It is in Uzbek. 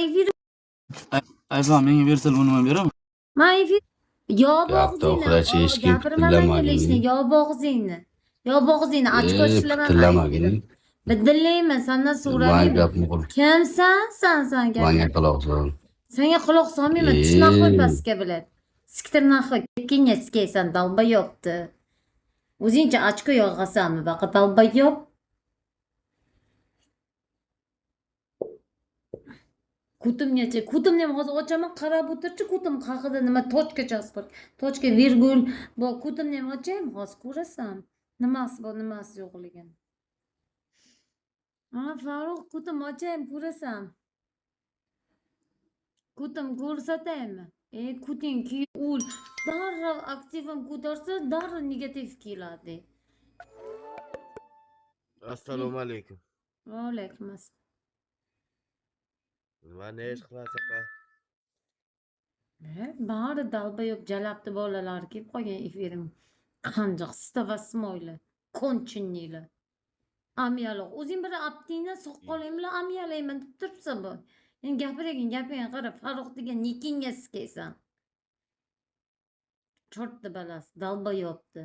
efir Ayfa menga bersa nima beraman? man efir yop Gapni og'zingni oxirachi eshitgan gapirmaman kelishni pitillamagin. yop og'zingni ochko ishlamagan Pitillamagin. Bidillayman sandan Van so'ramayman gapni qil. kimsan sen Vanga gapirma quloq sol. senga quloq solmayman tishni qo'y pastga bilad siktir nahi kinga sikaysan dalbayobdi o'zingcha ochko yog'asanmi baqa dalbayob kutimni ham hozir ochaman qarab o'tirchi kutim haqida nima tochka chasib tochka virgul bor kutimni ham ochaymi hozir ko'rasan nimasi bor nimasi yo'qligini Farruh kutim ochaymi ko'rasan kutim ko'rsataymi kutingki o'l darrov aktivim ko'tarsa darrov negativ keladi Assalomu alaykum. va alaykum assalom Nima ne ish qilasiz opa? bari dalbayob jalabdi bolalar kelib qolgan efirim qanjiq stavasmoyli konchinniylar amyaloq o'zing bir aptingdan soqoling bilan amyalayman deb turibsan bu endi gapirgan qara Farruh degan nikingga sikaysan chortni balasi dalbayobdi